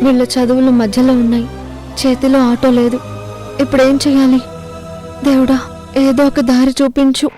వీళ్ళ చదువులు మధ్యలో ఉన్నాయి, చేతిలో ఆటో లేదు. ఇప్పుడేం చెయ్యాలి? దేవుడా, ఏదో ఒక దారి చూపించు.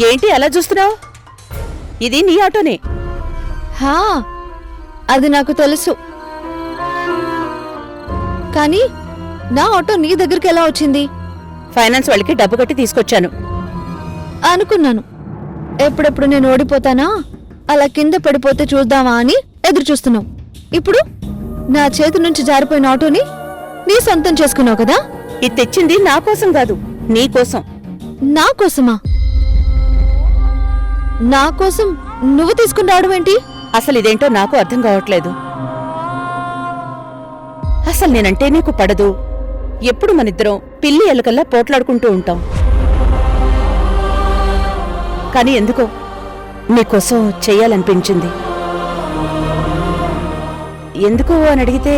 ఏంటి అలా చూస్తున్నావు? ఇది నీ ఆటోనే. హా, అది నాకు తెలుసు. కానీ నా ఆటో నీ దగ్గరికి ఎలా వచ్చింది? ఫైనాన్స్ వాళ్ళకి డబ్బు కట్టి తీసుకొచ్చాను. అనుకున్నాను, ఎప్పుడెప్పుడు నేను ఓడిపోతానా, అలా కింద పడిపోతే చూద్దామా అని ఎదురు చూస్తున్నావు. ఇప్పుడు నా చేతి నుంచి జారిపోయిన ఆటోని నీ సొంతం చేసుకున్నావు కదా? ఇది తెచ్చింది నా కోసం కాదు, నీ కోసం. నా కోసమా? నా కోసం నువ్వు తీసుకుని రావడం ఏంటి? అసలు ఇదేంటో నాకు అర్థం కావట్లేదు. అసలు నేనంటే నీకు పడదు. ఎప్పుడు మనిద్దరం పిల్లి ఎలుకల్లా పోట్లాడుకుంటూ ఉంటాం. కానీ ఎందుకో నీకోసం చెయ్యాలనిపించింది. ఎందుకు అని అడిగితే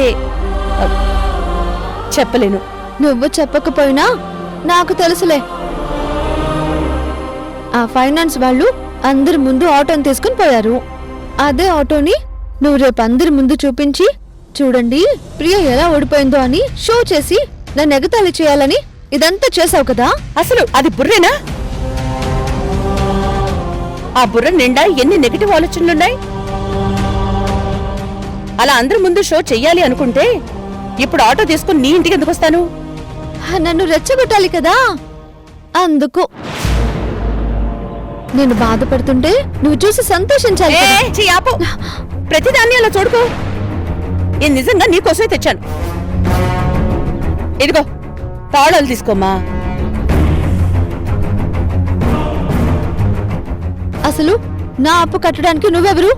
చెప్పలేను. నువ్వు చెప్పకపోయినా నాకు తెలుసులే. ఆ ఫైనాన్స్ వాళ్ళు అందరి ముందు ఆటోని తీసుకుని పోయారు. అదే ఆటోని నువ్వు రేపు అందరి ముందు చూపించి, చూడండి ప్రియ ఎలా ఓడిపోయిందో అని షో చేసి నన్ను ఎగతాళి చేయాలని ఇదంతా చేసావు కదా? అసలు అది బుర్రేనా? ఆ బుర్ర నిండా ఎన్ని నెగటివ్ ఆలోచనలున్నాయి. అలా అందరి ముందు షో చెయ్యాలి అనుకుంటే ఇప్పుడు ఆటో తీసుకుని నీ ఇంటికి ఎందుకు వస్తాను? నన్ను రెచ్చగొట్టాలి కదా, అందుకు. నేను బాధపడుతుంటే నువ్వు చూసి సంతోషించాలి. ప్రతిదాన్ని అలా చూడుకో. నేను నిజంగా నీకోసమే తెచ్చాను. ఇదిగో తాళాలు తీసుకోమ్మా. అసలు నా అప్పు కట్టడానికి నువ్వెవరు?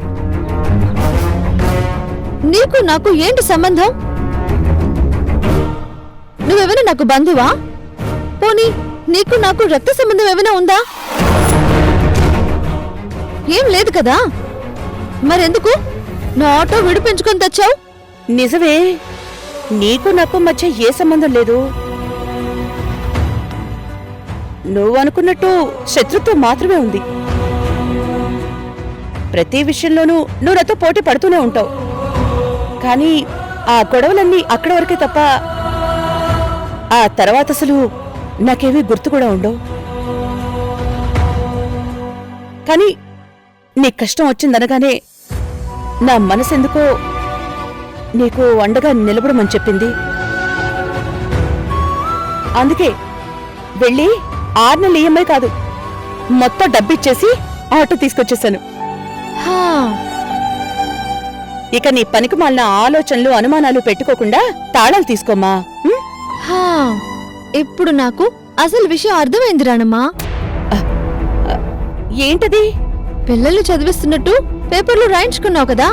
నీకు నాకు ఏంటి సంబంధం? నువ్వెవరు నాకు బంధువా? పోనీ నీకు నాకు రక్త సంబంధం ఏమైనా ఉందా? ఏం లేదు కదా, మరెందుకు నా ఆటో విడిపించుకొని తెచ్చావు? నిజమే, నీకు నాకు మధ్య ఏ సంబంధం లేదు. నువ్వు అనుకున్నట్టు శత్రుత్వం మాత్రమే ఉంది. ప్రతి విషయంలోనూ నువ్వు నాతో పోటీ పడుతూనే ఉంటావు. కానీ ఆ గొడవలన్నీ అక్కడి వరకే తప్ప ఆ తర్వాత అసలు నాకేమీ గుర్తు కూడా ఉండవు. కానీ నీ కష్టం వచ్చిందనగానే నా మనసెందుకో నీకు అండగా నిలబడమని చెప్పింది. అందుకే వెళ్ళి 6 నెలల ఈఎంఐ కాదు, మొత్తం డబ్బిచ్చేసి ఆటో తీసుకొచ్చేసాను. ఇక నీ పనికి మాలిన ఆలోచనలు అనుమానాలు పెట్టుకోకుండా తాళాలు తీసుకోమ్మా. ఇప్పుడు నాకు అసలు విషయం అర్థమైంది రానమ్మా. ఏంటది? పిల్లల్ని చదివిస్తున్నట్టు పేపర్లు రాయించుకున్నావు కదా,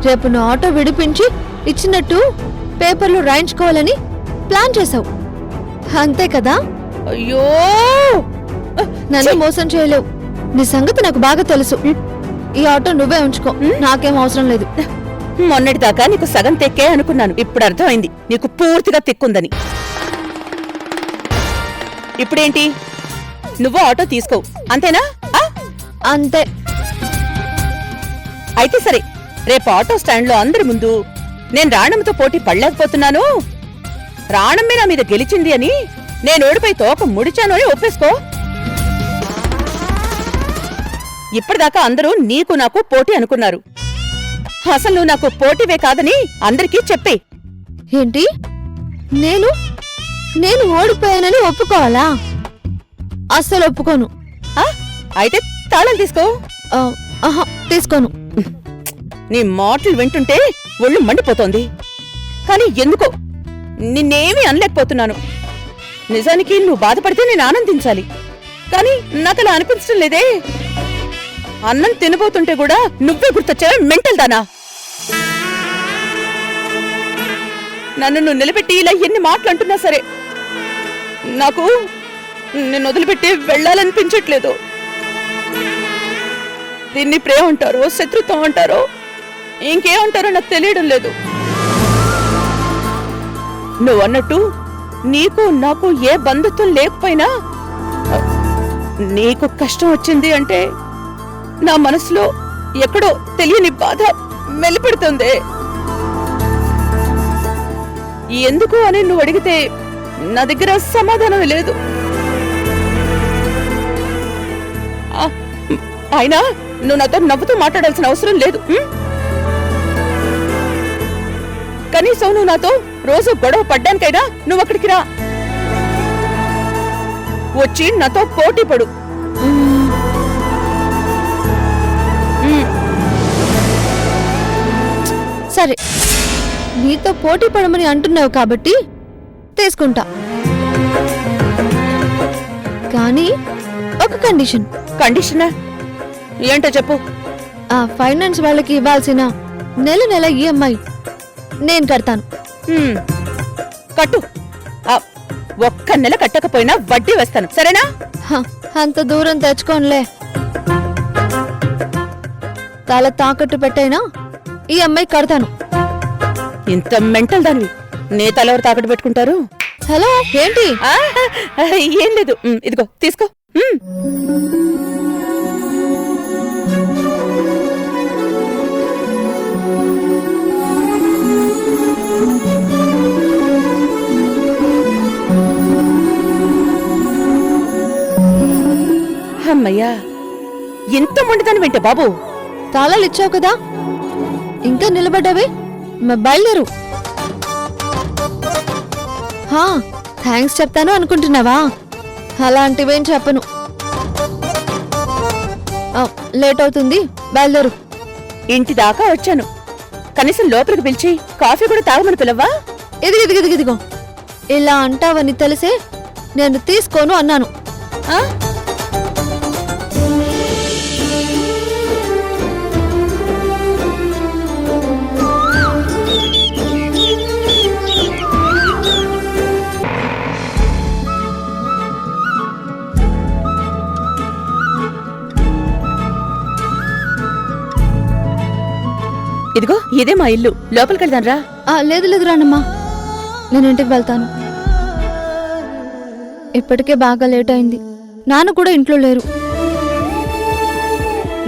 రేపు నా ఆటో విడిపించి ఇచ్చినట్టు పేపర్లు రాయించుకోవాలని ప్లాన్ చేశావు, అంతే కదా? అయ్యో, నన్ను మోసం చేయలేవు. నీ సంగతి నాకు బాగా తెలుసు. ఈ ఆటో నువ్వే ఉంచుకో, నాకేం అవసరం లేదు. మొన్నటిదాకా నీకు సగం తెక్కే అనుకున్నాను. ఇప్పుడు అర్థమైంది నీకు పూర్తిగా తెక్కుందని. ఇప్పుడేంటి, నువ్వు ఆటో తీసుకో, అంతేనా? అంతే. అయితే సరే, రేపు ఆటో స్టాండ్ లో అందరి ముందు నేను రాణమ్మతో పోటీ పడలేకపోతున్నాను, రాణమ్మే నా మీద గెలిచింది అని, నేను ఓడిపోయి తోక ముడిచాను అని ఒప్పేసుకో. ఇప్పటిదాకా అందరూ నీకు నాకు పోటీ అనుకున్నారు. అసలు నువ్వు నాకు పోటీవే కాదని అందరికీ చెప్పే. ఏంటి నేను నేను ఓడిపోయానని ఒప్పుకోవాలా? అస్సలు ఒప్పుకోను. అయితే తాళాలు తీసుకో. ఆహా, తీసుకోను. నీ మాటలు వింటుంటే ఒళ్ళు మండిపోతోంది. కానీ ఎందుకో నిన్నేమీ అనలేకపోతున్నాను. నిజానికి నువ్వు బాధపడితే నేను ఆనందించాలి, కానీ నాకలా అనిపించడం లేదే. అన్నం తినబోతుంటే కూడా నువ్వే గుర్తొచ్చావే మెంటల్ దానా. నన్ను నువ్వు నిలబెట్టి ఇలా ఎన్ని మాటలు అంటున్నా సరే నాకు నిన్ను వదిలిపెట్టి వెళ్ళాలనిపించట్లేదు. దీన్ని ప్రేమ అంటారో శత్రుత్వం అంటారో ఇంకేమంటారో నాకు తెలియడం లేదు. నువ్వు అన్నట్టు నీకు నాకు ఏ బంధుత్వం లేకపోయినా నీకు కష్టం వచ్చింది అంటే నా మనసులో ఎక్కడో తెలియని బాధ మెలిపెడుతుంది. ఎందుకు అని నువ్వు అడిగితే నా దగ్గర సమాధానం లేదు. అయినా నువ్వు నాతో నవ్వుతూ మాట్లాడాల్సిన అవసరం లేదు. కనీసం నువ్వు నాతో రోజు గొడవ పడ్డానికైనా నువ్వు అక్కడికి రా, వచ్చి నాతో పోటీ పడు. సరే, నీతో పోటీ పడమని అంటున్నావు కాబట్టి తీసుకుంటా. కానీ ఒక కండిషన్. కండిషనా? ఏంటో చెప్పు. ఆ ఫైనాన్స్ వాళ్ళకి ఇవ్వాల్సిన నెల నెల ఈఎంఐ నేను కడతాను. కట్టు. ఒక్క నెల కట్టకపోయినా వడ్డీ వేస్తాను, సరేనా? అంత దూరం తెచ్చుకోనులే. తల తాకట్టు పెట్టైనా ఈఎంఐ కడతాను. ఇంత మెంటల్ దానివి నే తలెవరు తాకట్టు పెట్టుకుంటారు? హలో, ఏంటి? ఏం లేదు, ఇదిగో తీసుకో. అమ్మయ్యా, ఎంత మొండిదాని వెంటే బాబు. తాళాలు ఇచ్చావు కదా, ఇంకా నిలబడ్డావే, బయలుదేరు. థ్యాంక్స్ చెప్తాను అనుకుంటున్నావా? అలాంటివేం చెప్పను. లేట్ అవుతుంది, బయలుదేరు. ఇంటి దాకా వచ్చాను, కనీసం లోపలికి పిలిచి కాఫీ కూడా తాగమని పిలవ్వా? ఇదిగో ఇలా అంటావని తెలిసే నేను తీసుకోను అన్నాను. ఇదిగో ఇదే మా ఇల్లు, లోపలికి వెళ్దాం రా. లేదు రానమ్మా, నేను ఇంటికి వెళ్తాను. ఇప్పటికే బాగా లేట్ అయింది. నాన్న కూడా ఇంట్లో లేరు.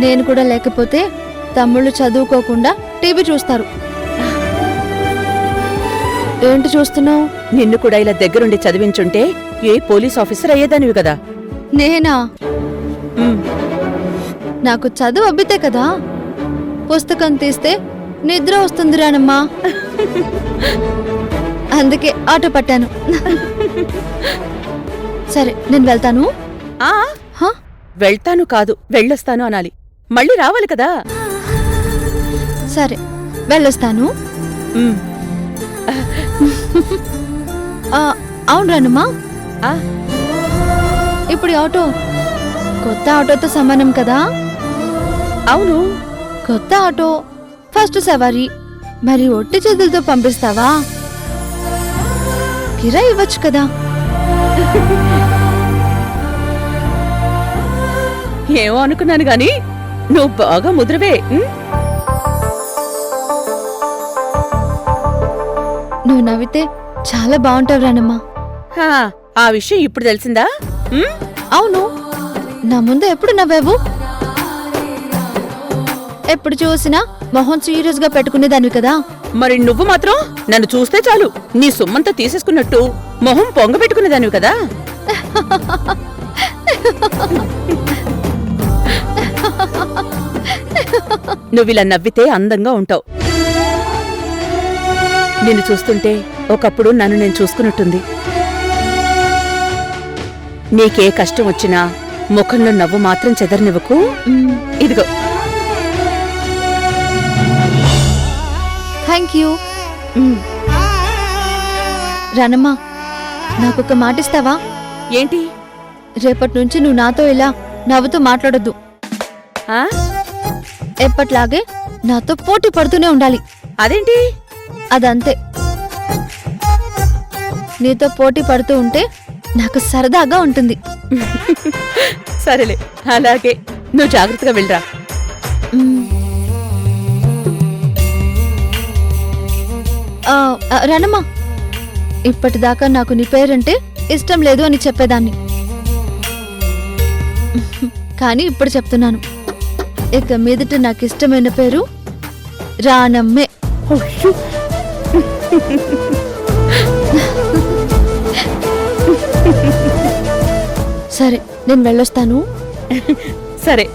నేను కూడా లేకపోతే తమ్ముళ్ళు చదువుకోకుండా టీవీ చూస్తారు. ఏంటి చూస్తున్నావు? నిన్ను కూడా ఇలా దగ్గరుండి చదివించుంటే ఏ పోలీస్ ఆఫీసర్ అయ్యేదానివి కదా. నేనా? నాకు చదువు అబ్బితే కదా. పుస్తకం తీస్తే నిద్ర వస్తుంది రానమ్మా, అందుకే ఆటో పట్టాను. సరే, నేను వెళ్తాను. వెళ్తాను కాదు, వెళ్ళొస్తాను అనాలి. మళ్ళీ రావాలి కదా. సరే, వెళ్ళొస్తాను. అవును రానమ్మా, ఇప్పుడు ఆటో కొత్త ఆటోతో సమానం కదా. అవును, కొత్త ఆటో, ఫస్ట్ సవారీ. మరి ఒట్టి చేతులతో పంపిస్తావా? కిరాయి ఇవ్వచ్చు కదా. ఏమో అనుకున్నాను గాని నువ్వు బాగా ముద్రవే. నువ్వు నవ్వితే చాలా బాగుంటావు రానమ్మా. ఆ విషయం ఇప్పుడు తెలిసిందా? అవును, నా ముందు ఎప్పుడు నవ్వావు? ఎప్పుడు చూసినా మొహం సీరియస్ గా పెట్టుకునేదాన్ని కదా. మరి నువ్వు మాత్రం నన్ను చూస్తే చాలు నీ సొమ్మంతా తీసేసుకున్నట్టు మొహం పొంగ పెట్టుకునేదానివి కదా. నువ్విలా నవ్వితే అందంగా ఉంటావు. నిన్ను చూస్తుంటే ఒకప్పుడు నన్ను నేను చూసుకున్నట్టుంది. నీకే కష్టం వచ్చినా ముఖంలో నవ్వు మాత్రం చెదరనివ్వకు. ఇదిగో. Thank you. రానమ్మా, నాకొక మాట ఇస్తావా? ఏంటి? రేపటి నుంచి నువ్వు నాతో ఇలా నవ్వుతూ మాట్లాడొద్దు. ఆ? ఎప్పట్లాగే నాతో పోటీ పడుతూనే ఉండాలి. అదేంటి? అదంతే. నీతో పోటీ పడుతూ ఉంటే నాకు సరదాగా ఉంటుంది. సరేలే, అలాగే. నువ్వు జాగ్రత్తగా వెళ్ళరా. రానమ్మా, ఇప్పటిదాకా నాకు నీ పేరంటే ఇష్టం లేదు అని చెప్పేదాన్ని. కానీ ఇప్పుడు చెప్తున్నాను, ఇక మీదట నాకు ఇష్టమైన పేరు రానమ్మే. సరే, నేను వెళ్ళొస్తాను. సరే,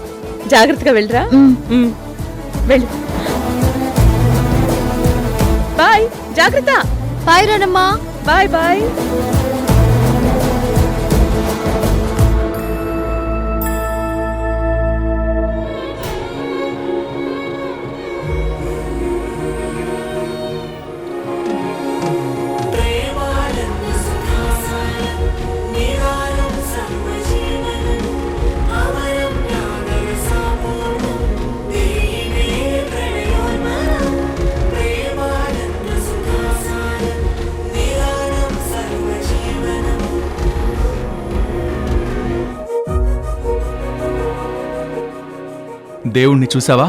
జాగ్రత్తగా వెళ్ళరా. వెళ్ళు. బాయ్. జాగ్రత్త. బాయ్ రానమ్మా. Bye bye. దేవుణ్ణి చూసావా?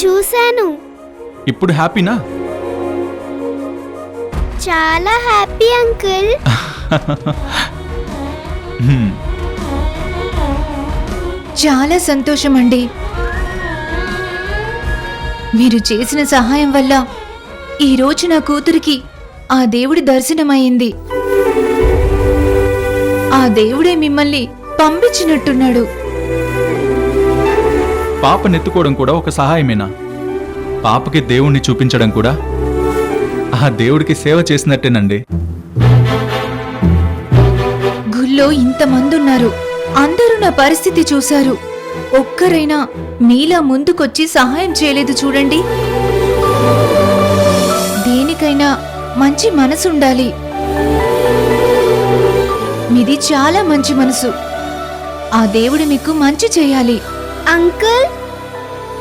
చూశాను. ఇప్పుడు హ్యాపీనా? చాలా హ్యాపీ అంకుల్. చాలా సంతోషం అండి. మీరు చేసిన సహాయం వల్ల ఈరోజు నా కూతురికి ఆ దేవుడి దర్శనమైంది. ఆ దేవుడే మిమ్మల్ని పంపించినట్టున్నాడు. పాపనెత్తుకోవడం కూడా ఒక సహాయమేనా? పాపకి దేవుణ్ణి చూపించడం కూడా ఆ దేవుడికి సేవ చేసినట్టేనండి. గుళ్ళో ఇంతమంది ఉన్నారు, అందరూ నా పరిస్థితి చూశారు. ఒక్కరైనా మీలా ముందుకొచ్చి సహాయం చేయలేదు చూడండి. దేనికైనా మంచి మనసుండాలి. మీది చాలా మంచి మనసు. ఆ దేవుడు మీకు మంచి చేయాలి. అంకుల్,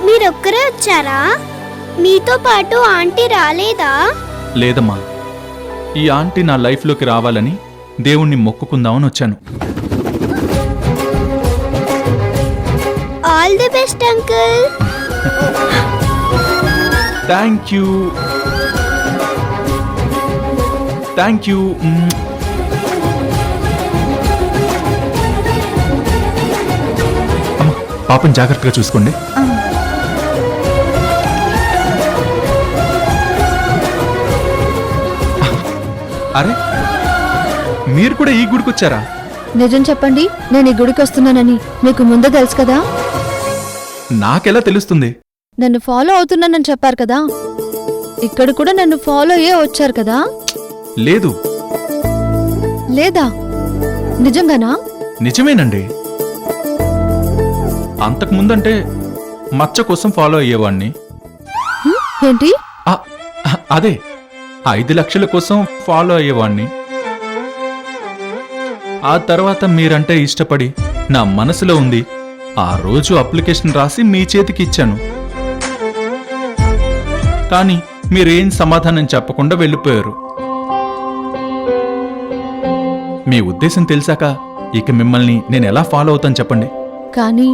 మీరొక్కరే వచ్చారా? మీతో పాటు ఆంటీ రాలేదా? లేదమ్మా, ఈ ఆంటీ నా లైఫ్లోకి రావాలని దేవుణ్ణి మొక్కుకుందామని వచ్చాను. All the best uncle. Thank you. Thank you. పాపని జాగ్రత్తగా చూసుకోండి. అరే, మీరు కూడా ఈ గుడికి వచ్చారా? నిజం చెప్పండి, నేను ఈ గుడికి వస్తున్నానని మీకు ముందే తెలుసు కదా? నాకెలా తెలుస్తుంది? నన్ను ఫాలో అవుతున్నానని చెప్పారు కదా. ఇక్కడ కూడా నన్ను ఫాలో అయ్యే వచ్చారు కదా? లేదు. లేదా? నిజంగానా? నిజమేనండి. అంతకుముందంటే మచ్చ కోసం ఫాలో అయ్యేవాణ్ణి. ఏంటి? అదే 5 లక్షల కోసం ఫాలో అయ్యేవాణ్ణి. ఆ తర్వాత మీరంటే ఇష్టపడి నా మనసులో ఉంది. ఆ రోజు అప్లికేషన్ రాసి మీ చేతికి ఇచ్చాను. కానీ మీరేం సమాధానం చెప్పకుండా వెళ్ళిపోయారు. మీ ఉద్దేశం తెలిసాక ఇక మిమ్మల్ని నేను ఎలా ఫాలో అవుతాను చెప్పండి. కానీ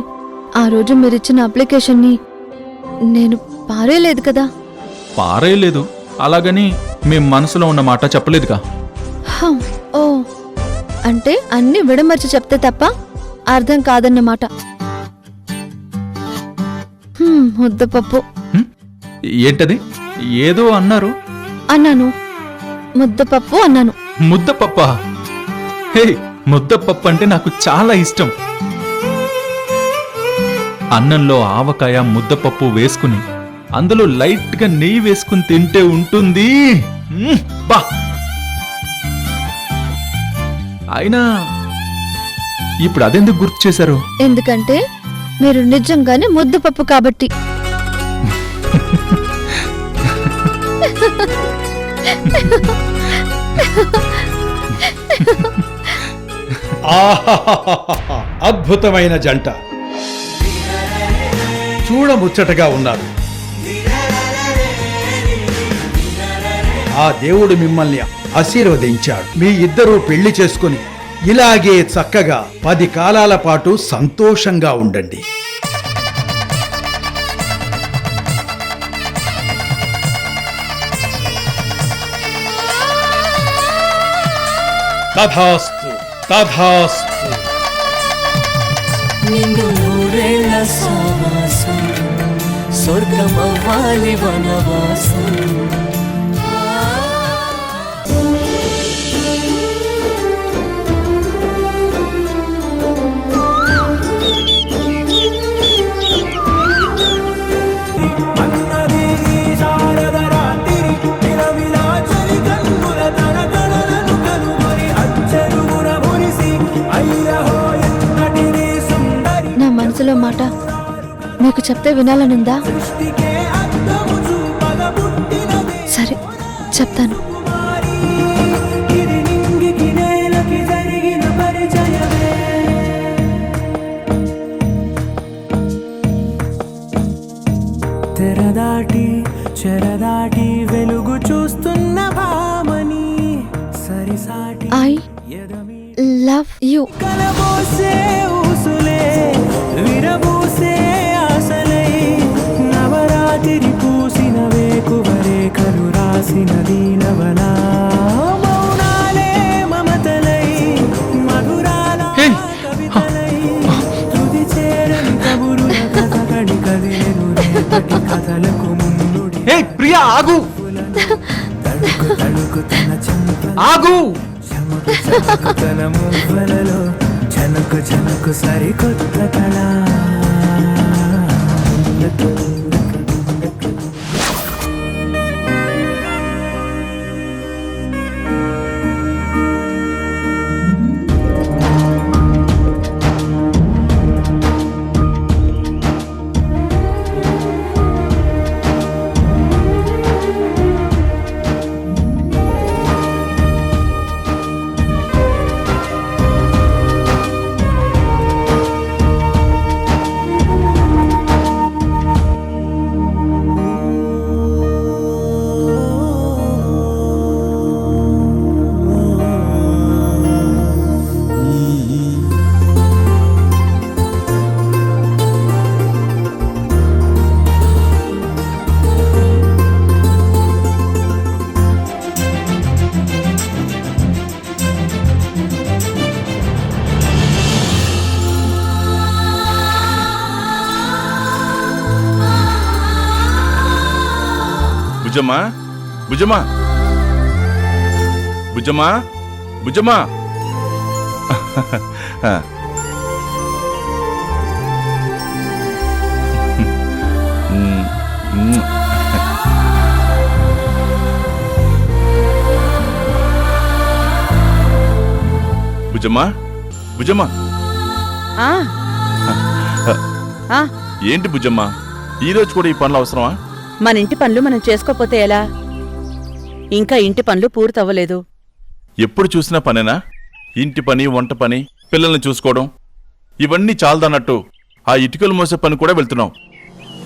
ఆ రోజు మీరిచ్చిన అప్లికేషన్ని నేను పారేయలేదు కదా. పారేయలేదు, అలాగని మీ మనసులో ఉన్న మాట చెప్పలేదుగా. ఓ, అంటే అన్ని విడమర్చి చెప్తే తప్ప అర్థం కాదన్నమాట. ముద్దపప్పు. ఏంటది? ఏదో అన్నారు. అన్నాను, ముద్దపప్పు అన్నాను. ముద్దపప్ప? హే, ముద్దపప్పు అంటే నాకు చాలా ఇష్టం. అన్నంలో ఆవకాయ ముద్దపప్పు వేసుకుని అందులో లైట్గా నెయ్యి వేసుకుని తింటే ఉంటుంది. బా అయినా ఇప్పుడు అదెందుకు గుర్తు చేశారు? ఎందుకంటే మీరు నిజంగానే ముద్దపప్పు కాబట్టి. ఆహాహాహాహా! అద్భుతమైన జంట, చూడముచ్చటగా ఉన్నారు. ఆ దేవుడు మిమ్మల్ని ఆశీర్వదించాడు. మీ ఇద్దరూ పెళ్లి చేసుకుని ఇలాగే చక్కగా 10 కాలాల పాటు సంతోషంగా ఉండండి. తథాస్తు తథాస్తు. నిన్ను నూరేళ్ల సావాసం స్వర్గమవ్వాలి వనవాసం. నా మనసులో మాట మీకు చెప్తే వినాలనుందా? సరే చెప్తాను. తెరదాటి చెరదాటి వెలుగు చూస్తున్న భామని సరిసాటి ఐ లవ్ యూ. కలబోసే ఊసులే విరబూసే ఆశలై నవరాత్రి పూసిన వేకువరేఖలు రాసిన దీనవలా మౌనాలే మమతలై మధురాల కవితలై తుది చేరని కబురుల కథకడి కదిలేను రేపటి కథలకు ముందుడి. హే ప్రియా, ఆగు తడుకు తడుకు తన చెంప ఆగు. తన మువ్వలలో చనకు చనకు సరికొత్త కళ. బుజ్జమ్మా, బుజ్జమ్మా, బుజ్జమ్మా, బుజ్జమ్మా. బుజ్జమ్మా, బుజ్జమ్మా. ఆ ఆ, ఏంటి బుజ్జమ్మా, ఈ రోజు కూడా ఈ పనులు అవసరమా? మన ఇంటి పనులు మనం చేసుకోపోతే ఎలా? ఇంకా ఇంటి పనులు పూర్తవ్వలేదు. ఎప్పుడు చూసినా పనేనా? ఇంటి పని, వంట పని, పిల్లల్ని చూసుకోవడం, ఇవన్నీ చాలదన్నట్టు ఆ ఇటుకలు మోసే పని కూడా వెళ్తున్నావు.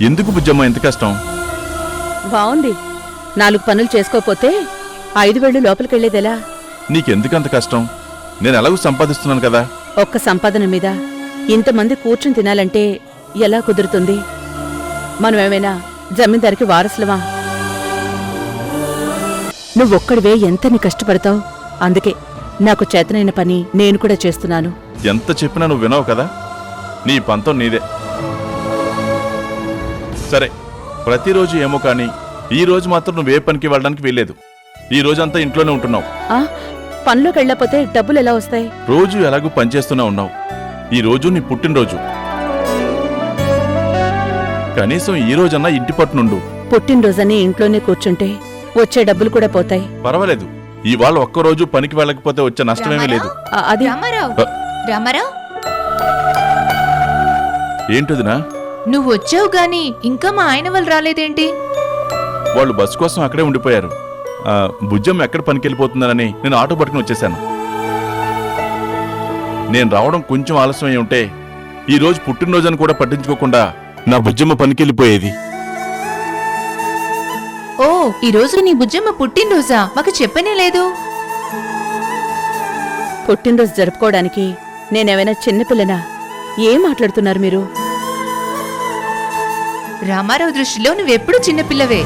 ఎందుకు బుజ్జమ్మ ఎంత కష్టం? బావుంది. 4 పనులు చేసుకోపోతే 5 వేళ్ళు లోపలికెళ్లేదెలా? నీకెందుకంత కష్టం? నేను ఎలాగూ సంపాదిస్తున్నాను కదా. ఒక్క సంపాదన మీద ఇంతమంది కూర్చుని తినాలంటే ఎలా కుదురుతుంది? మనమేమైనా జమీందారికి వారసులమా? నువ్వొక్కడివే ఎంతని కష్టపడతావు. అందుకే నాకు చేతనైన పని నేను కూడా చేస్తున్నాను. ఎంత చెప్పినా నువ్వు వినవు కదా. నీ పంతం నీదే. సరే, ప్రతిరోజు ఏమో కానీ ఈ రోజు మాత్రం నువ్వే పనికి వెళ్ళడానికి వీల్లేదు. ఈ రోజంతా ఇంట్లోనే ఉంటున్నావు. ఆ పనిలోకి వెళ్ళకపోతే డబ్బులు ఎలా వస్తాయి? రోజు ఎలాగూ పనిచేస్తూనే ఉన్నావు. ఈ రోజు నీ పుట్టినరోజు. కనీసం ఈ రోజన్నా ఇంటి పట్టునుండు. పుట్టినరోజని ఇంట్లోనే కూర్చుంటే వచ్చే డబ్బులు కూడా పోతాయి. పర్వాలేదు, ఇవాళ ఒక్కరోజు పనికి వెళ్ళకపోతే వచ్చే నష్టమేమీ లేదు. అది రామారావు, రామారావు, ఏంటదినా? నువ్వు వచ్చావు గాని ఇంకా మా ఆయన వాళ్ళు రాలేదేంటి? వాళ్ళు బస్సు కోసం అక్కడే ఉండిపోయారు. బుజ్జమ్మ ఎక్కడ పనికి వెళ్ళిపోతుందనని నేను ఆటో పట్టుకుని వచ్చేసాను. నేను రావడం కొంచెం ఆలస్యం అయి ఉంటే ఈ రోజు పుట్టినరోజుని కూడా పట్టించుకోకుండా నా బుజ్జమ్మ పనికి వెళ్ళిపోయేది. ఓ, ఈ రోజు నీ బుజ్జమ్మ పుట్టినరోజా? మాకు చెప్పనే లేదు. పుట్టినరోజు జరుపుకోవడానికి నేనేమైనా చిన్నపిల్లనా? ఏం మాట్లాడుతున్నారు మీరు? రామారావు దృష్టిలో నువ్వెప్పుడు చిన్నపిల్లవే.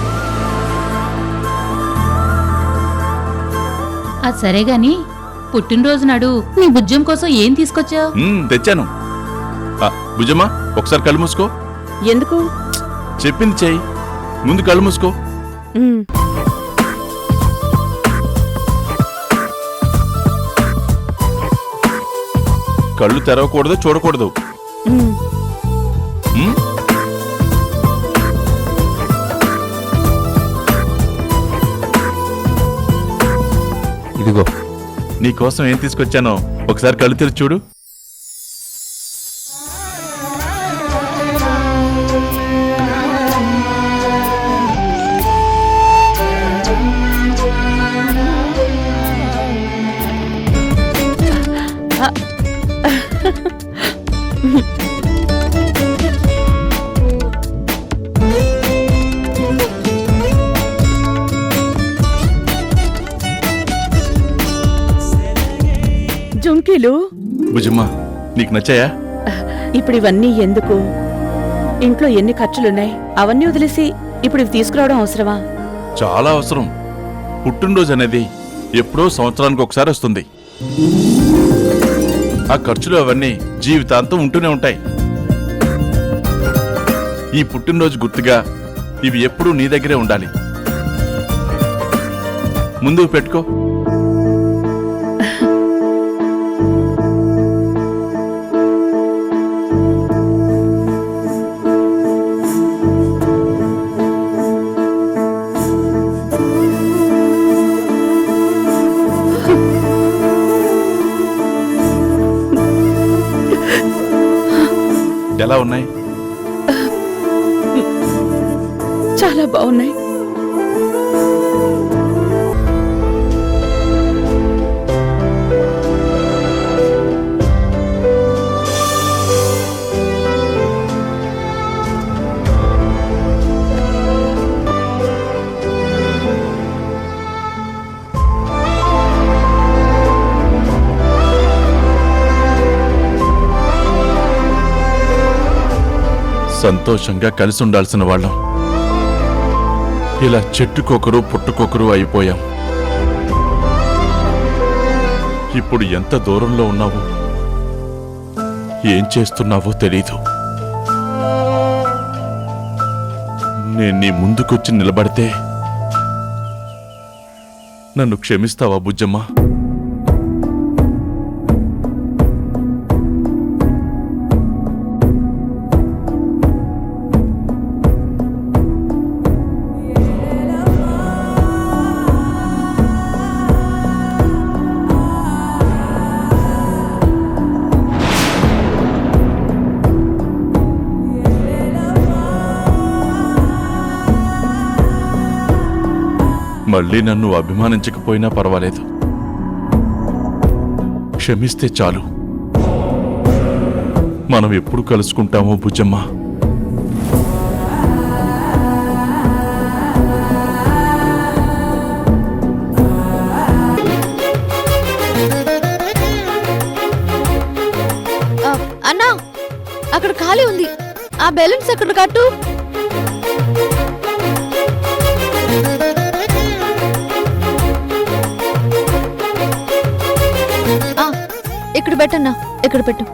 అది సరే గాని పుట్టినరోజు నాడు నీ బుజ్జం కోసం ఏం తీసుకొచ్చావు? తెచ్చాను. బుజ్జమ్మ ఒకసారి కళ్ళు మూసుకో. ఎందుకు? చెప్పింది చెయ్యి. ముందు కళ్ళు మూసుకో. ఉమ్, కళ్ళు తెరవకూడదు, చూడకూడదు. ఉమ్. ఉమ్? ఇదిగో. నీకోసం ఏం తీసుకొచ్చానో ఒకసారి కళ్ళు తెరిచి చూడు. జుంకీలు బుజ్జమ్మ నీకు నచ్చాయా? ఇప్పుడు ఇవన్నీ ఎందుకు? ఇంట్లో ఎన్ని ఖర్చులున్నాయి, అవన్నీ వదిలేసి ఇప్పుడు ఇవి తీసుకురావడం అవసరమా? చాలా అవసరం. పుట్టినరోజు అనేది ఎప్పుడో సంవత్సరానికి ఒకసారి వస్తుంది. ఆ ఖర్చులు అవన్నీ జీవితాంతం ఉంటూనే ఉంటాయి. ఈ పుట్టినరోజు గుర్తుగా ఇవి ఎప్పుడూ నీ దగ్గరే ఉండాలి. ముందుకు పెట్టుకో. ఎలా ఉన్నాయి? చాలా బాగున్నాయి. సంతోషంగా కలిసి ఉండాల్సిన వాళ్ళం ఇలా చెట్టుకొకరు పుట్టుకొకరు అయిపోయాం. ఇప్పుడు ఎంత దూరంలో ఉన్నావో, ఏం చేస్తున్నావో తెలీదు. నేను నీ ముందుకొచ్చి నిలబడితే నన్ను క్షమిస్తావా బుజ్జమ్మ? మళ్ళీ నన్ను అభిమానించకపోయినా పర్వాలేదు, క్షమిస్తే చాలు. మనం ఎప్పుడు కలుసుకుంటామో బుజ్జమ్మ? అన్నా, అక్కడ ఖాళీ ఉంది. ఆ బెలూన్స్ అక్కడ కట్టు. ఇక్కడ పెట్టన్నా, ఇక్కడ పెట్టు.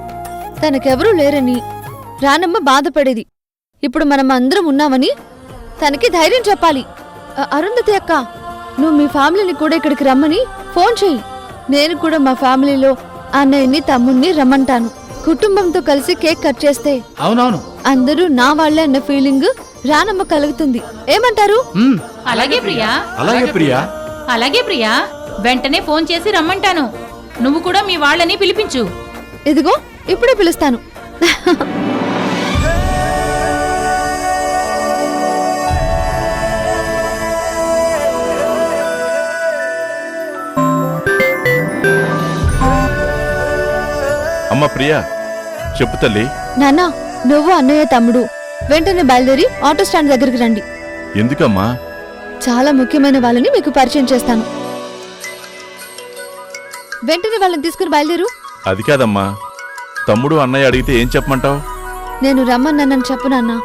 తనకెవరూ లేరని రానమ్మ బాధపడేది. ఇప్పుడు మనం అందరం ఉన్నామని తనకి ధైర్యం చెప్పాలి. అరుంధతి అక్క, నువ్వు మీ ఫ్యామిలీని కూడా ఇక్కడికి రమ్మని ఫోన్ చెయ్యి. నేను కూడా మా ఫ్యామిలీలో అన్నయ్యని తమ్ముణ్ణి రమ్మంటాను. కుటుంబంతో కలిసి కేక్ కట్ చేస్తే అవునవును, అందరూ నా వాళ్ళే అన్న ఫీలింగ్ రానమ్మ కలుగుతుంది. ఏమంటారు? అలాగే ప్రియా, అలాగే ప్రియా. అలాగే ప్రియా. వెంటనే ఫోన్ చేసి రమ్మంటాను. నువ్వు కూడా మీ వాళ్ళని పిలిపించు. ఇదిగో ఇప్పుడే పిలుస్తాను. అమ్మ ప్రియా, చెప్పు తల్లి. నాన్నా, నువ్వు అన్నయ్య తమ్ముడు వెంటనే బయలుదేరి ఆటో స్టాండ్ దగ్గరికి రండి. ఎందుకమ్మా? చాలా ముఖ్యమైన వాళ్ళని మీకు పరిచయం చేస్తాను. వెంటనే వాళ్ళని తీసుకుని బయలుదేరు. అది కాదమ్మా, తమ్ముడు అన్నయ్య అడిగితే ఏం చెప్పమంటావు? నేను రమ్మన్నానని చెప్పు నాన్నా.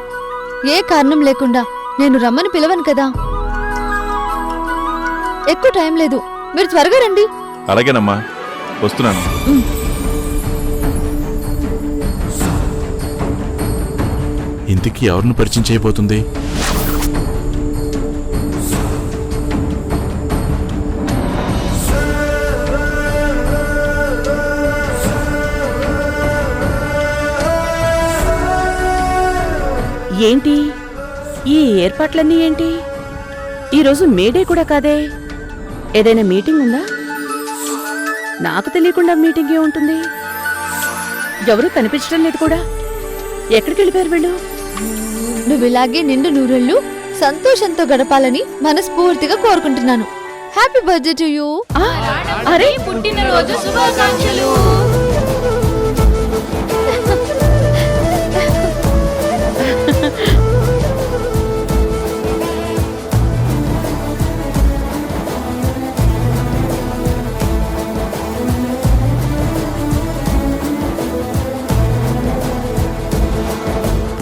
ఏ కారణం లేకుండా నేను రమ్మని పిలవను కదా. ఎక్కువ టైం లేదు, మీరు త్వరగా రండి. అలాగేనమ్మా, వస్తున్నాను. ఇంతకీ ఎవరిని పరిచయం చేయబోతుంది? ఏంటి ఈ ఏర్పాట్లన్నీ ఏంటి? ఈరోజు మేడే కూడా కాదే. ఏదైనా మీటింగ్ ఉందా? నాకు తెలియకుండా మీటింగ్ ఏ ఉంటుంది? ఎవరూ కనిపించడం లేదు కూడా. ఎక్కడికి వెళ్ళిపోయారు వీళ్ళు? నువ్వు ఇలాగే నిండు నూరెళ్ళు సంతోషంతో గడపాలని మనస్ఫూర్తిగా కోరుకుంటున్నాను. Happy birthday to you. అరే, పుట్టినరోజు శుభాకాంక్షలు.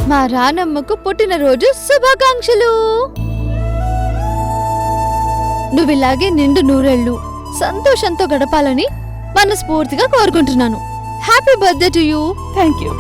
మా రానమ్మకు పుట్టినరోజు శుభాకాంక్షలు. నువ్విలాగే నిండు నూరేళ్లు సంతోషంతో గడపాలని మనస్ఫూర్తిగా కోరుకుంటున్నాను. Happy birthday to you. Thank you.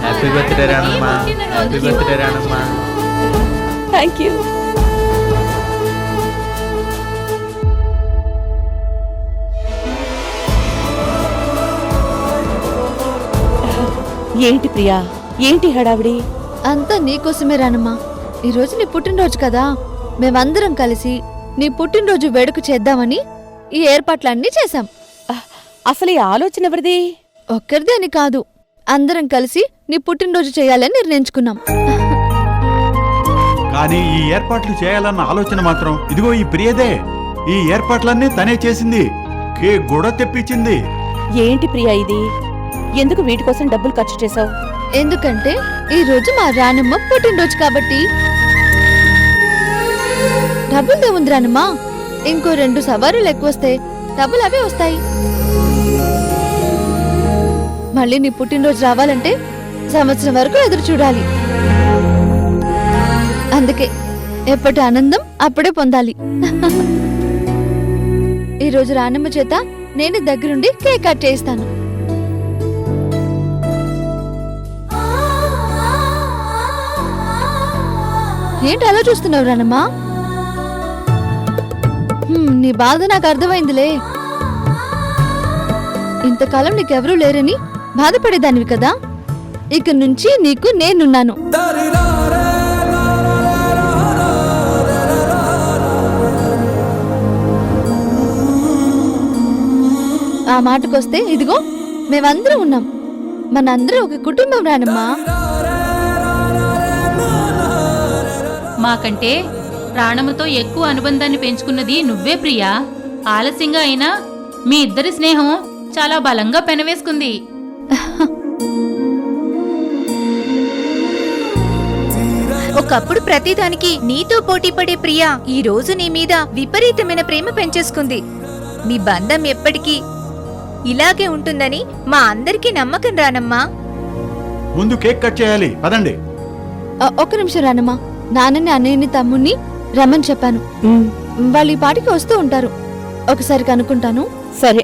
Happy birthday రానమ్మా. హ్యాపీ బర్త్డే రానమ్మా. Thank you. ఏంటి ప్రియా, ఏంటి హడావిడి? అంతా నీకోసమే రానమ్మా. ఈరోజు నీ పుట్టినరోజు కదా, మేమందరం కలిసి నీ పుట్టినరోజు వేడుక చేద్దామని ఈ ఏర్పాట్లన్నీ చేశాం. అసలు ఈ ఆలోచన ఎవరిది? ఒక్కరిది అని కాదు, అందరం కలిసి నీ పుట్టినరోజు చేయాలని నిర్ణయించుకున్నాం. కానీ ఈ ఏర్పాట్లు చేయాలన్న ఆలోచన మాత్రం ఇదిగో ఈ ప్రియదే. ఈ ఏర్పాట్లన్నీ తనే చేసింది. కేక్ కూడా తెప్పించింది. ఏంటి ప్రియా ఇది? ఎందుకు వీటి కోసం డబ్బులు ఖర్చు చేశావు? ఎందుకంటే ఈ రోజు మా రానమ్మ పుట్టినరోజు కాబట్టి. డబ్బులు దేవుంది రానమ్మా. ఇంకో 2 సవారీలు ఎక్కువ వస్తే డబ్బులు అవే వస్తాయి. మళ్ళీ నీ పుట్టినరోజు రావాలంటే సంవత్సరం వరకు ఎదురు చూడాలి. అందుకే ఎప్పటి ఆనందం అప్పుడే పొందాలి. ఈ రోజు రానమ్మ చేత నేను దగ్గరుండి కేక్ కట్ చేయిస్తాను. ఏంటి అలా చూస్తున్నావు రానమ్మా? నీ బాధ నాకు అర్థమైందిలే. ఇంతకాలం నీకెవరూ లేరని బాధపడేదానివి కదా. ఇక నుంచి నీకు నేనున్నాను. ఆ మాటకొస్తే ఇదిగో మేమందరం ఉన్నాం. మనందరం ఒక కుటుంబం రానమ్మా. మాకంటే ప్రాణముతో ఎక్కువ అనుబంధాన్ని పెంచుకున్నది నువ్వే ప్రియా. ఆలస్యంగా అయినా మీ ఇద్దరి స్నేహం చాలా బలంగా పెనవేసుకుంది. ఒకప్పుడు ప్రతిదానికి నీతో పోటీ పడే ప్రియా ఈ రోజు నీ మీద విపరీతమైన ప్రేమ పెంచేసుకుంది. మీ బంధం ఎప్పటికీ ఇలాగే ఉంటుందని మా అందరికీ నమ్మకం రానమ్మా. ముందు కేక్ కట్ చేయాలి. పదండి. ఒక్క నిమిషం రానమ్మా. నాన్నని అన్నయ్యని తమ్ముణ్ణి రమ్మని చెప్పాను. వాళ్ళు ఈ పాటికి వస్తూ ఉంటారు. ఒకసారి కనుక్కుంటాను. సరే.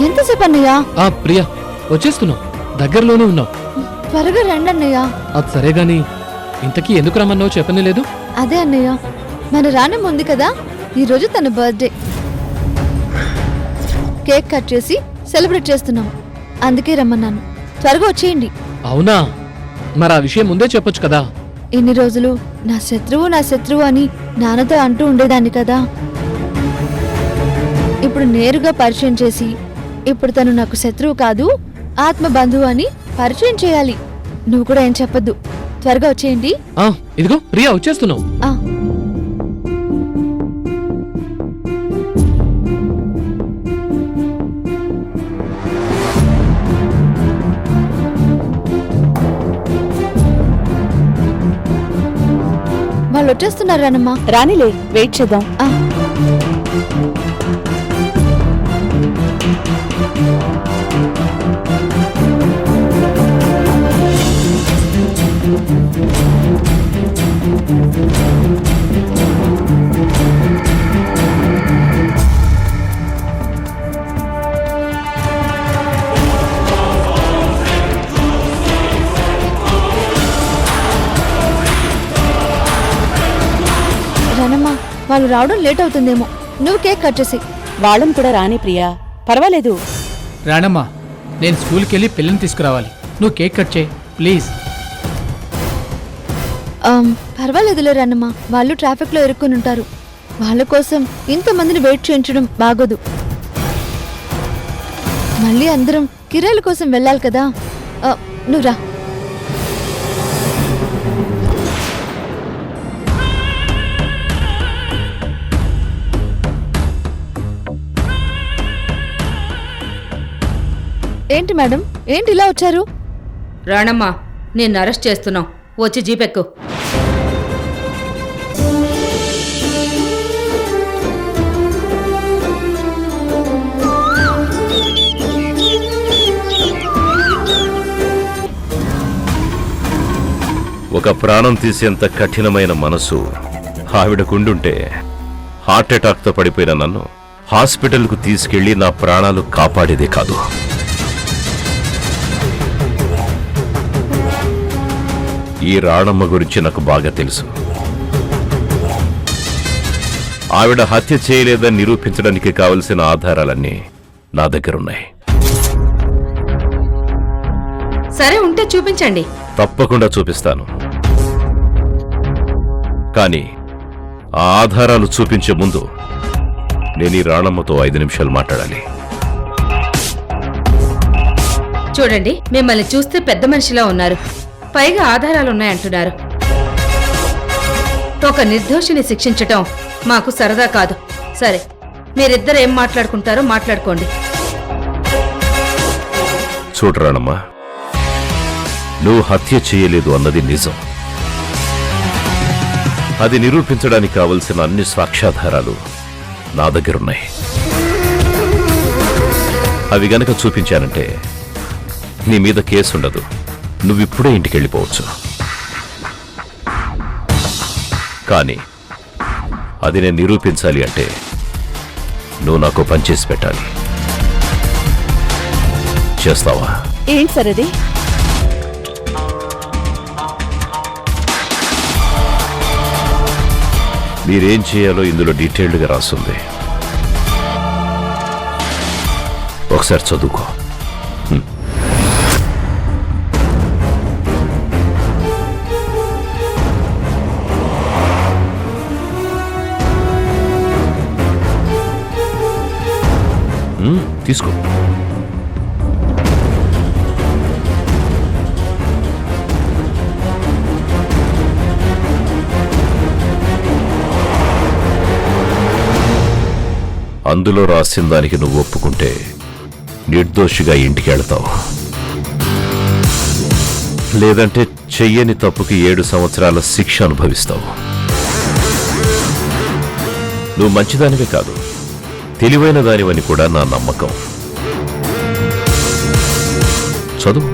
ఎంతసేపు అన్నయ్య? ప్రియా వచ్చేస్తున్నావు, దగ్గరలోనే ఉన్నావు. త్వరగా రండి అన్నయ్య. అది సరే గాని ఇంతకీ ఎందుకు రమ్మన్నావు చెప్పనే లేదు? అదే అన్నయ్య, మన రానమ్మ ఉంది కదా, ఈరోజు తన బర్త్డే. కేక్ కట్ చేసి సెలబ్రేట్ చేస్తున్నాం, అందుకే రమ్మన్నాను. త్వరగా వచ్చేయండి. అవునా? మరి ఆ విషయం ముందే చెప్పొచ్చు కదా. ఇన్ని రోజులు నా శత్రువు అని నాన్నతో అంటూ ఉండేదాన్ని కదా. ఇప్పుడు నేరుగా పరిచయం చేసి, ఇప్పుడు తను నాకు శత్రువు కాదు ఆత్మ బంధువు అని పరిచయం చేయాలి. నువ్వు కూడా ఏం చెప్పొద్దు. త్వరగా వచ్చేయండి. ఇదిగో ప్రియా వచ్చేస్తున్నావు. వాళ్ళు వచ్చేస్తున్నారు రానమ్మా. రానిలే, వెయిట్ చేద్దాం. రానమ్మా, వాళ్ళు రావడం లేట్ అవుతుందేమో. నువ్వు కేక్ కట్ చేసి. వాళ్ళని కూడా రాని ప్రియా, పర్వాలేదు. రానమ్మా, నేను స్కూల్కి వెళ్ళి పిల్లని తీసుకురావాలి. నువ్వు కేక్ కట్ చేయి ప్లీజ్. పర్వాలేదులే రానమ్మా, వాళ్ళు ట్రాఫిక్ లో ఇరుక్కుని ఉంటారు. వాళ్ళ కోసం ఇంతమందిని వెయిట్ చేయించడం బాగోదు. మళ్ళీ అందరం కిరాయిల కోసం వెళ్ళాలి కదా. నువ్వు రా. ఏంటి మేడం, ఏంటి ఇలా వచ్చారు? రాణమ్మా, నిన్ను అరెస్ట్ చేస్తున్నాం. వచ్చి జీపెక్కు. ఒక ప్రాణం తీసేంత కఠినమైన మనసు ఆవిడకుండుంటే హార్ట్అటాక్తో పడిపోయిన నన్ను హాస్పిటల్కు తీసుకెళ్లి నా ప్రాణాలు కాపాడేదే కాదు. ఈ రాణమ్మ గురించి నాకు బాగా తెలుసు. ఆవిడ హత్య చేయలేదని నిరూపించడానికి కావలసిన ఆధారాలన్నీ నా దగ్గరున్నాయి. సరే, ఉంటే చూపించండి. తప్పకుండా చూపిస్తాను. కానీ ఆ ఆధారాలు చూపించే ముందు నేను ఈ రాణమ్మతో 5 నిమిషాలు మాట్లాడాలి. చూడండి, మిమ్మల్ని చూస్తే పెద్ద మనిషిలా ఉన్నారు, పైగా ఆధారాలున్నాయంటున్నారు. ఒక నిర్దోషిని శిక్షించటం మాకు సరదా కాదు. సరే, మీరిద్దరు ఏం మాట్లాడుకుంటారో మాట్లాడుకోండి. చూడు రాణమ్మా, నువ్వు హత్య చేయలేదు అన్నది నిజం. అది నిరూపించడానికి కావలసిన అన్ని సాక్ష్యాధారాలు నా దగ్గరున్నాయి. అవి గనక చూపించానంటే నీ మీద కేసుండదు. నువ్విప్పుడే ఇంటికెళ్ళిపోవచ్చు. కానీ అది నేను నిరూపించాలి అంటే నువ్వు నాకు పనిచేసి పెట్టాలి. చేస్తావా? ఏంటి సార్ అది? మీరేం చేయాలో ఇందులో డీటెయిల్డ్గా రాస్తుంది. ఒకసారి చదువుకో. తీసుకో. అందులో రాసిన దానికి నువ్వు ఒప్పుకుంటే నిర్దోషిగా ఇంటికి వెళతావు. లేదంటే చెయ్యని తప్పుకి 7 సంవత్సరాల శిక్ష అనుభవిస్తావు. నువ్వు మంచిదానివే కాదు, తెలివైన దానివని కూడా నా నమ్మకం. చదువు.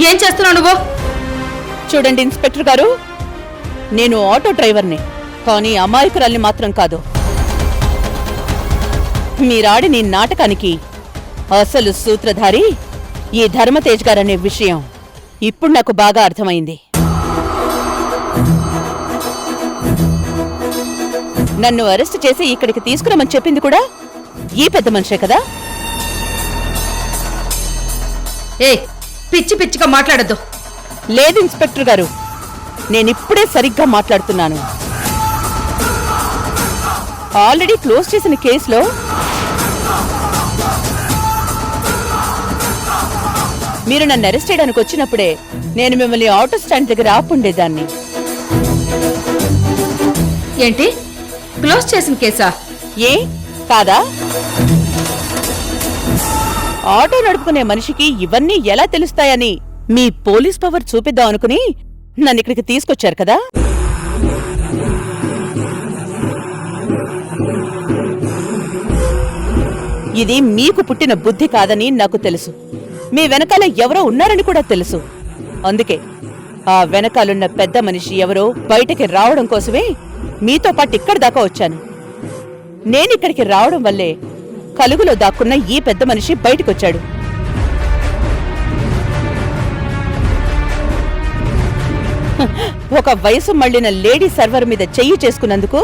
ఏం చేస్తున్నావు నువ్వు? చూడండి ఇన్స్పెక్టర్ గారు, నేను ఆటో డ్రైవర్ని, కానీ అమాయకురాల్ని మాత్రం కాదు. మీరాడిన ఈ నాటకానికి అసలు సూత్రధారి ఈ ధర్మతేజ్ గారనే విషయం ఇప్పుడు నాకు బాగా అర్థమైంది. నన్ను అరెస్ట్ చేసి ఇక్కడికి తీసుకురమని చెప్పింది కూడా ఈ పెద్ద మనిషే కదా? పిచ్చి పిచ్చిగా మాట్లాడద్దు. లేదు ఇన్స్పెక్టర్ గారు, నేనిప్పుడే సరిగ్గా మాట్లాడుతున్నాను. ఆల్రెడీ క్లోజ్ చేసిన కేసులో మీరు నన్ను అరెస్ట్ చేయడానికి వచ్చినప్పుడే నేను మిమ్మల్ని ఆటో స్టాండ్ దగ్గర ఆపుండేదాన్ని. ఏంటి, క్లోజ్ చేసిన కేసా? ఏ కాదా? ఆటో నడుపుకునే మనిషికి ఇవన్నీ ఎలా తెలుస్తాయని మీ పోలీస్ పవర్ చూపిద్దాం అనుకుని నన్ను ఇక్కడికి తీసుకొచ్చారు కదా? ఇది మీకు పుట్టిన బుద్ధి కాదని నాకు తెలుసు. మీ వెనకాల ఎవరో ఉన్నారని కూడా తెలుసు. అందుకే ఆ వెనకాలన్న పెద్ద మనిషి ఎవరో బయటకి రావడం కోసమే మీతో పాటు ఇక్కడి దాకా వచ్చాను. నేనిక్కడికి రావడం వల్లే కలుగులో దాక్కున్న ఈ పెద్ద మనిషి బయటకొచ్చాడు. ఒక వయసు మళ్లిన లేడీ సర్వర్ మీద చెయ్యి చేసుకున్నందుకు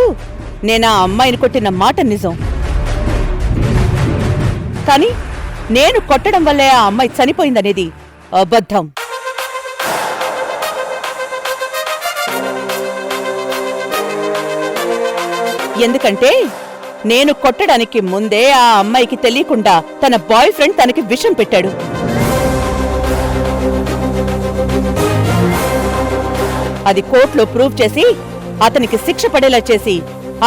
నేనా అమ్మాయిని కొట్టిన మాట నిజం. కానీ నేను కొట్టడం వల్లే ఆ అమ్మాయి చనిపోయిందనేది అబద్ధం. ఎందుకంటే నేను కొట్టడానికి ముందే ఆ అమ్మాయికి తెలియకుండా తన బాయ్ ఫ్రెండ్ తనకి విషం పెట్టాడు. అది కోర్టులో ప్రూవ్ చేసి అతనికి శిక్ష పడేలా చేసి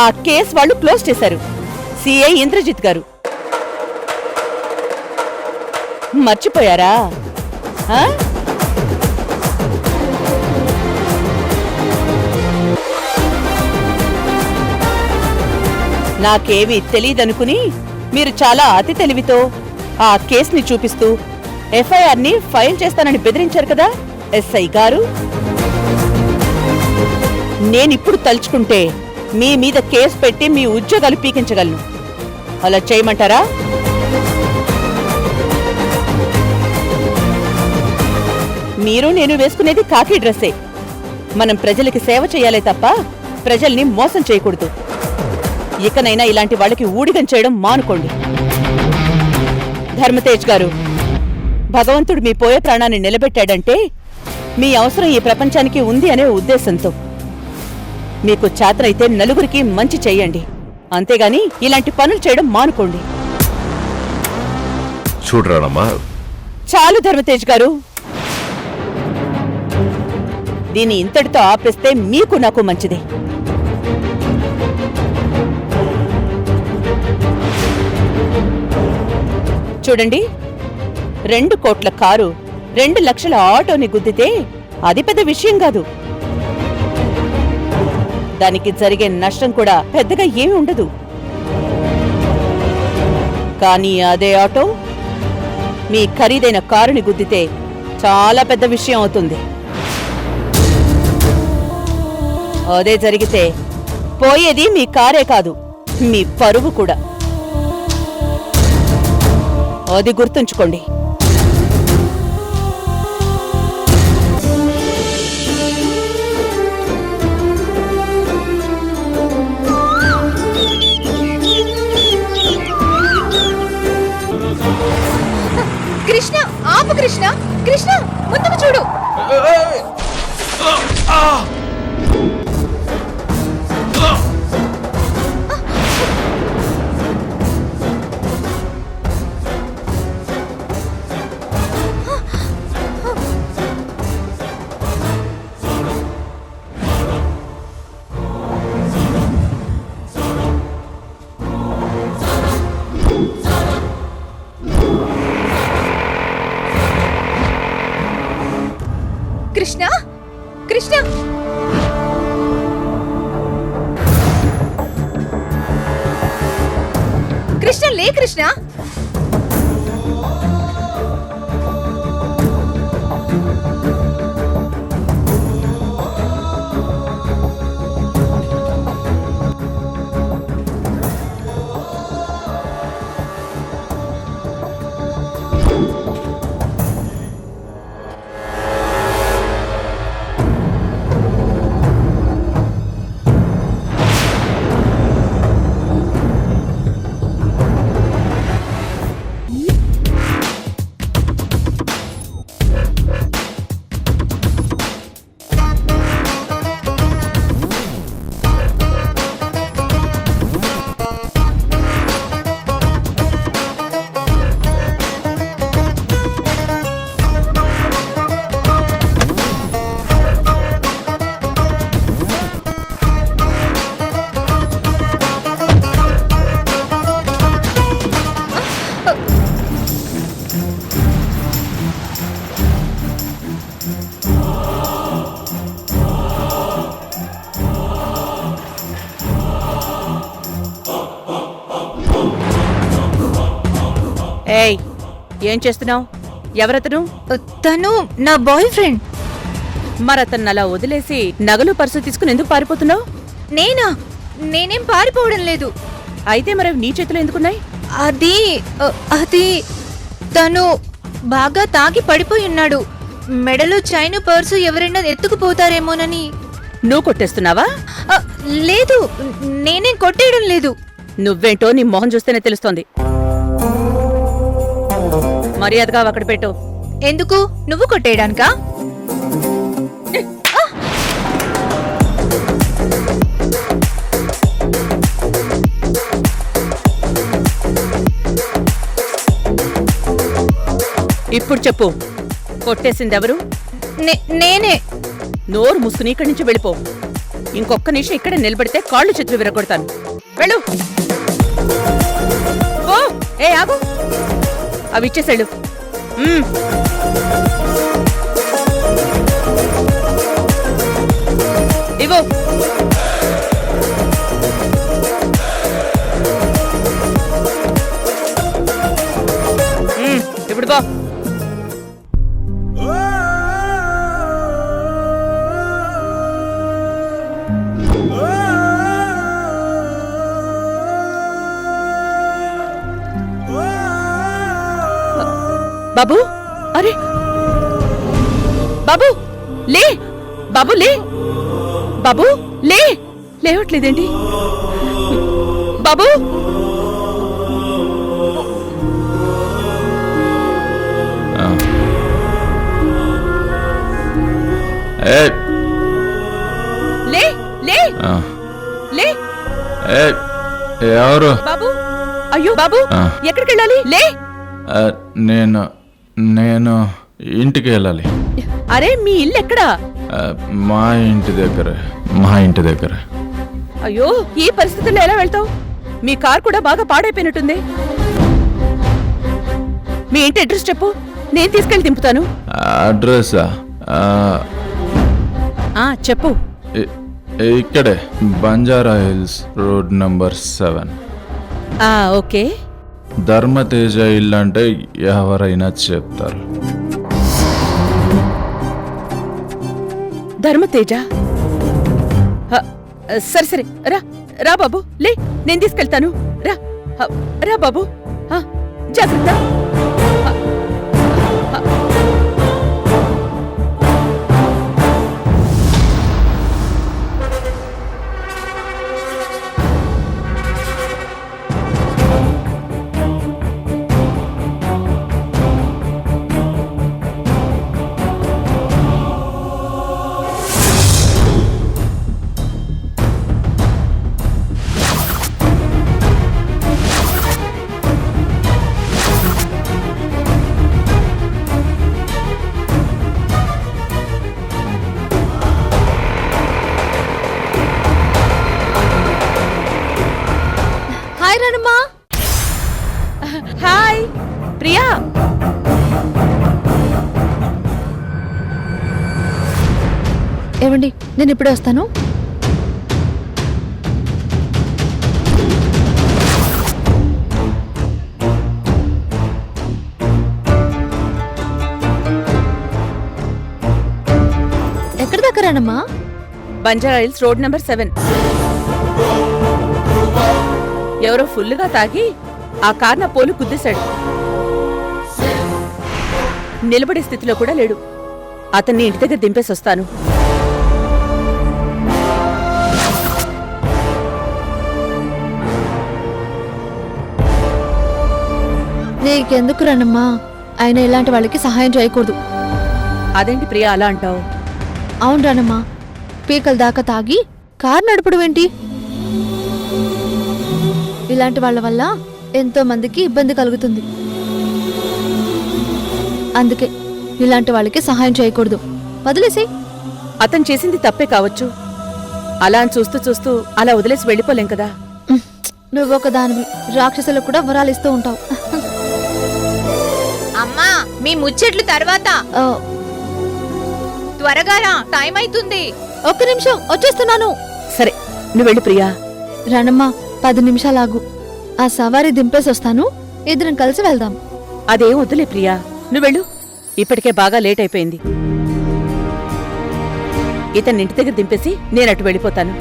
ఆ కేసు వాళ్ళు క్లోజ్ చేశారు. సిఐ ఇంద్రజిత్ గారు. మర్చిపోయారా? నాకేమీ తెలీదనుకుని మీరు చాలా అతి తెలివితో ఆ కేసుని చూపిస్తూ ఎఫ్ఐఆర్ని ఫైల్ చేస్తానని బెదిరించారు కదా ఎస్ఐ గారు. నేనిప్పుడు తలుచుకుంటే మీ మీద కేసు పెట్టి మీ ఉద్యోగాలు పీకించగలను. అలా చేయమంటారా? మీరు నేను వేసుకునేది కాకి డ్రెస్సే. మనం ప్రజలకి సేవ చేయాలే తప్ప ప్రజల్ని మోసం చేయకూడదు. ఇకనైనా ఇలాంటి వాళ్ళకి ఊడిగం చేయడం మానుకోండి. ధర్మతేజ్ గారు, భగవంతుడు మీ పోయే ప్రాణాన్ని నిలబెట్టాడంటే మీ అవసరం ఈ ప్రపంచానికి ఉంది అనే ఉద్దేశంతో. మీకు చేతనైతే నలుగురికి మంచి చెయ్యండి, అంతేగాని ఇలాంటి పనులు చేయడం మానుకోండి. చూడరానమ్మా, చాలు ధర్మతేజ్ గారు. దీని ఇంతటితో ఆపేస్తే మీకు నాకు మంచిది. చూడండి, 2 కోట్ల కారు 2 లక్షల ఆటోని గుద్దితే అది పెద్ద విషయం కాదు. దానికి జరిగే నష్టం కూడా పెద్దగా ఏమీ ఉండదు. కానీ అదే ఆటో మీ ఖరీదైన కారుని గుద్దితే చాలా పెద్ద విషయం అవుతుంది. అదే జరిగితే పోయేది మీ కారే కాదు, మీ పరువు కూడా. అది గుర్తుంచుకోండి. కృష్ణ ఆపు, కృష్ణ కృష్ణ ముందుకు చూడు. కృష్ణ కృష్ణ కృష్ణ లే కృష్ణ. ఏయ్, ఏం చేస్తున్నావు? ఎవరతను? తను నా బాయ్ ఫ్రెండ్. మరతను అలా వదిలేసి నగలు పర్సు తీసుకుని ఎందుకు పారిపోతున్నావు? నేనా? నేనేం పారిపోవడం లేదు. అయితే మరి నీ చేతిలో ఎందుకున్నాయి? అది తను బాగా తాగి పడిపోయి ఉన్నాడు. మెడలో చైన్ పర్సు ఎవరైనా ఎత్తుకుపోతారేమోనని. నువ్వు కొట్టేస్తున్నావా? లేదు, నేనేం కొట్టేయడం లేదు. నువ్వేంటో నీ మొహం చూస్తేనే తెలుస్తోంది. మర్యాదగా అక్కడ పెట్టు. ఎందుకు? నువ్వు కొట్టేయడానికా? ఇప్పుడు చెప్పు, కొట్టేసిందెవరు? నేనే. నోరు మూసుకుని ఇక్కడి నుంచి వెళ్ళిపో. ఇంకొక్క నిమిషం ఇక్కడే నిలబడితే కాళ్ళు చేతులు విరగొడతాను. వెళ్ళు. ఓ ఏ ఆగు, అవి ఇచ్చేసాడు. ఇవ్వు. ఇప్పుడు బా. బాబు, అరే బాబు లే, బాబు లే, బాబు లే. లేవట్లేదేంటి బాబు? లే లే లే. ఎవరు? బాబు, అయ్యో బాబు, ఎక్కడికి వెళ్ళాలి? లే. నేను ఇంటికి వెళ్ళాలి. అరే మీ ఇల్లు ఎక్కడా? మా ఇంటి దగ్గర అయ్యో, ఈ పరిస్థితుల్లో ఎలా వెళ్తావు? మీ కార్ కూడా బాగా పాడైపోయినట్టుంది. మీ ఇంటి అడ్రస్ చెప్పు, నేను తీసుకెళ్లి దింపుతాను. అడ్రస్సా? చెప్పు. ఇక్కడే Banjara hills road number 7. Okay. Dharmateja ఇల్లు అంటే ఎవరైనా చెప్తారు. ధర్మతేజ? సరే సరే, రా రా బాబు, లే నేను తీసుకెళ్తాను. రా రా బాబు, జాగ్రత్త. హాయ్ రణమ్మా. హాయ్ ప్రియా. ఏమండి, నేను ఇప్పుడే వస్తాను. ఎక్కడి దాకా రణమ్మా? Banjara hills road number 7. ఎవరో ఫుల్లుగా తాగి ఆ కార్ నా పోలు గుద్దేశాడు. నిలబడే స్థితిలో కూడా లేడు. అతన్ని ఇంటి దగ్గర దింపేసి వస్తాను. నీకెందుకు రణమ్మా? ఆయన ఇలాంటి వాళ్ళకి సహాయం చేయకూడదు. అదేంటి ప్రియా అలా అంటావు? అవును రణమ్మా, పీకల దాకా తాగి కారు నడపడం ఏంటి? ఇలాంటి వాళ్ళ వల్ల ఎంతో మందికి ఇబ్బంది కలుగుతుంది. అందుకే ఇలాంటి వాళ్ళకి సహాయం చేయకూడదు. వదిలేసి. అతను చేసింది తప్పే కావచ్చు. అలా అని చూస్తూ చూస్తూ అలా వదిలేసి వెళ్ళిపోలేం కదా. నువ్వొక దానివి, రాక్షసులకు కూడా వరాలు ఇస్తూ ఉంటావు. అమ్మా, మీ ముచ్చట్లు తర్వాత. త్వరగా రా, టైం అవుతుంది. ఒక్క నిమిషం, వచ్చేస్తున్నాను. సరే, నువ్వు వెళ్ళి ప్రియా. రణమ్మా, 10 నిమిషాలాగు. ఆ సవారీ దింపేసి వస్తాను, ఇద్దరం కలిసి వెళ్దాం. అదేం వద్దులే ప్రియా, నువ్వెళ్ళు. ఇప్పటికే బాగా లేట్ అయిపోయింది. ఇతన్ని ఇంటి దగ్గర దింపేసి నేను అటు వెళ్ళిపోతాను.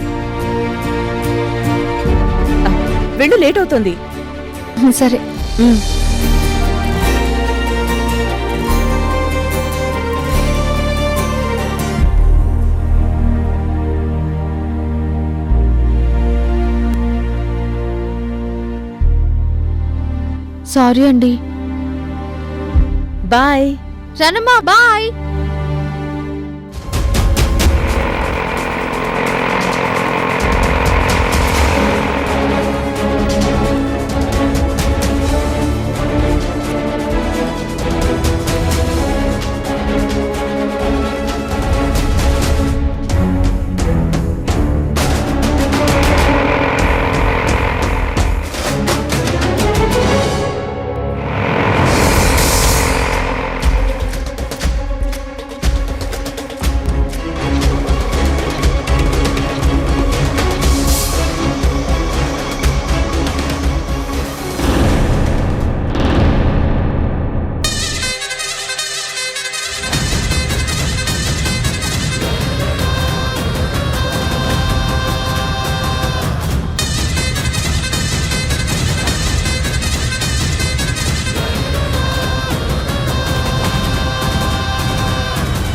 వెళ్ళు, లేట్ అవుతుంది. సరే. సారీ అండి. బాయ్ రణమ్మా, బాయ్.